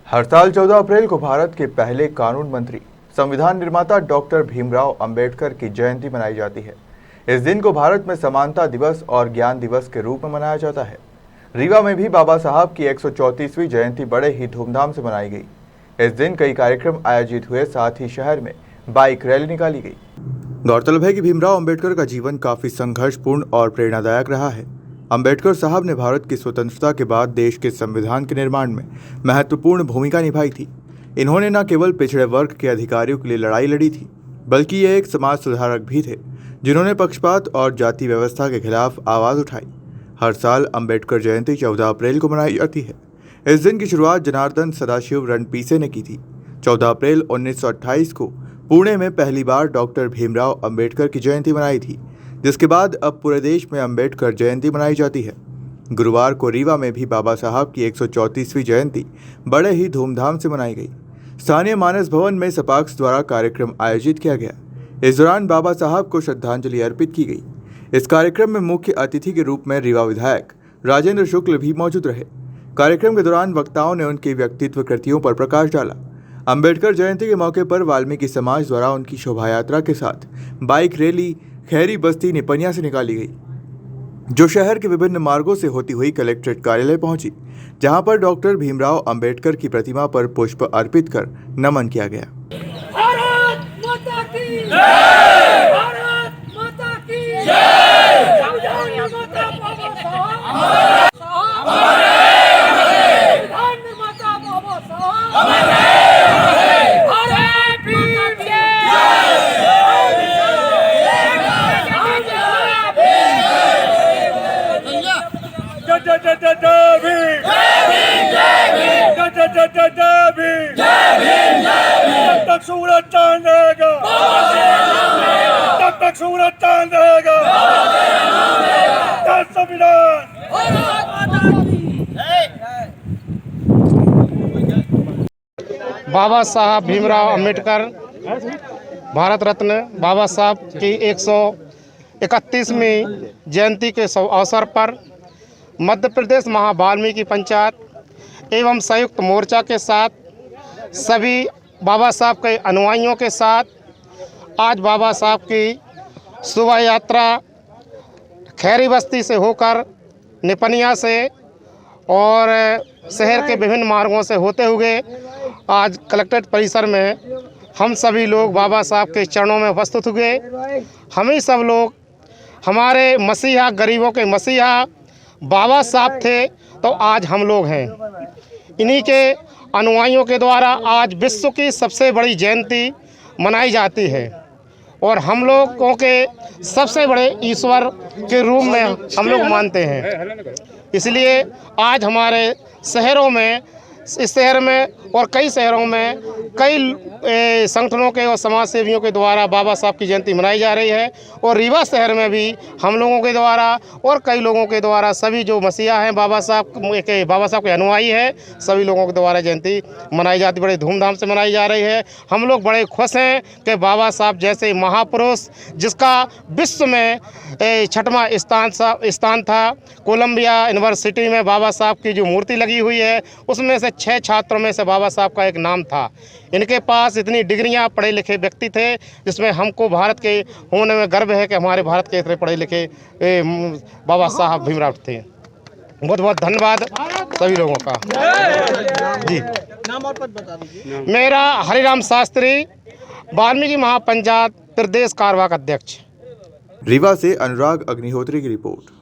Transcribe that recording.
हर साल 14 अप्रैल को भारत के पहले कानून मंत्री, संविधान निर्माता डॉक्टर भीमराव अंबेडकर की जयंती मनाई जाती है। इस दिन को भारत में समानता दिवस और ज्ञान दिवस के रूप में मनाया जाता है। रीवा में भी बाबा साहब की 134वीं जयंती बड़े ही धूमधाम से मनाई गई। इस दिन कई कार्यक्रम आयोजित हुए, साथ ही शहर में बाइक रैली निकाली गई। गौरतलब है कि भीमराव अंबेडकर का जीवन काफी संघर्षपूर्ण और प्रेरणादायक रहा है। अंबेडकर साहब ने भारत की स्वतंत्रता के बाद देश के संविधान के निर्माण में महत्वपूर्ण भूमिका निभाई थी। इन्होंने न केवल पिछड़े वर्ग के अधिकारियों के लिए लड़ाई लड़ी थी, बल्कि ये एक समाज सुधारक भी थे, जिन्होंने पक्षपात और जाति व्यवस्था के खिलाफ आवाज़ उठाई। हर साल अंबेडकर जयंती 14 अप्रैल को मनाई जाती है। इस दिन की शुरुआत जनार्दन सदाशिव रणपीसे ने की थी। 14 अप्रैल 1928 को पुणे में पहली बार डॉक्टर भीमराव अंबेडकर की जयंती मनाई थी, जिसके बाद अब पूरे देश में अंबेडकर जयंती मनाई जाती है। गुरुवार को रीवा में भी बाबा साहब की 134वीं जयंती बड़े ही धूमधाम से मनाई गई। स्थानीय मानस भवन में सपाक्स द्वारा कार्यक्रम आयोजित किया गया। इस दौरान बाबा साहब को श्रद्धांजलि अर्पित की गई। इस कार्यक्रम में मुख्य अतिथि के रूप में रीवा विधायक राजेंद्र शुक्ल भी मौजूद रहे। कार्यक्रम के दौरान वक्ताओं ने उनकी व्यक्तित्व कृतियों पर प्रकाश डाला। अंबेडकर जयंती के मौके पर वाल्मीकि समाज द्वारा उनकी शोभा यात्रा के साथ बाइक रैली खैरी बस्ती निपनिया से निकाली गई, जो शहर के विभिन्न मार्गों से होती हुई कलेक्ट्रेट कार्यालय पहुंची, जहां पर डॉक्टर भीमराव अंबेडकर की प्रतिमा पर पुष्प अर्पित कर नमन किया गया। भारत माता की जय! भारत माता की जय! संविधान निर्माता बाबा साहब हमारे संविधान निर्माता बाबा साहब हमारे भारत माता की तक सूरज चांद रहेगा, तब तक सूरज चांद रहेगा। जय संविधान। बाबा साहब भीमराव अंबेडकर भारत रत्न बाबा साहब की 131वीं जयंती के अवसर पर मध्य प्रदेश महावाल्मीकि पंचायत एवं संयुक्त मोर्चा के साथ सभी बाबा साहब के अनुयायियों के साथ आज बाबा साहब की शोभा यात्रा खैरी बस्ती से होकर निपनिया से और शहर के विभिन्न मार्गों से होते हुए आज कलेक्ट्रेट परिसर में हम सभी लोग बाबा साहब के चरणों में उपस्थित हुए। हम ही सब लोग हमारे मसीहा, गरीबों के मसीहा बाबा साहब थे, तो आज हम लोग हैं। इन्हीं के अनुयायियों के द्वारा आज विश्व की सबसे बड़ी जयंती मनाई जाती है और हम लोगों के सबसे बड़े ईश्वर के रूप में हम लोग मानते हैं। इसलिए आज हमारे शहरों में, इस शहर में और कई शहरों में कई संगठनों के और समाज सेवियों के द्वारा बाबा साहब की जयंती मनाई जा रही है और रीवा शहर में भी हम लोगों के द्वारा और कई लोगों के द्वारा सभी जो मसीहा हैं बाबा साहब के अनुयायी है, सभी लोगों के द्वारा जयंती मनाई जाती, बड़े धूमधाम से मनाई जा रही है। हम लोग बड़े खुश हैं कि बाबा साहब जैसे महापुरुष, जिसका विश्व में 6वां स्थान था, कोलंबिया यूनिवर्सिटी में बाबा साहब की जो मूर्ति लगी हुई है उसमें से 6 छात्रों में से बाबा साहब का एक नाम था। इनके पास इतनी डिग्रियां, पढ़े लिखे व्यक्ति थे, जिसमें हमको भारत के होने में गर्व है कि हमारे भारत के इतने पढ़े लिखे बाबा साहब भीमराव थे। बहुत बहुत धन्यवाद सभी लोगों का। जी, नाम और पद बता दीजिए। मेरा हरिराम शास्त्री, वाल्मीकि महापंचायत प्रदेश कार्यवाहक अध्यक्ष। रीवा से अनुराग अग्निहोत्री की रिपोर्ट।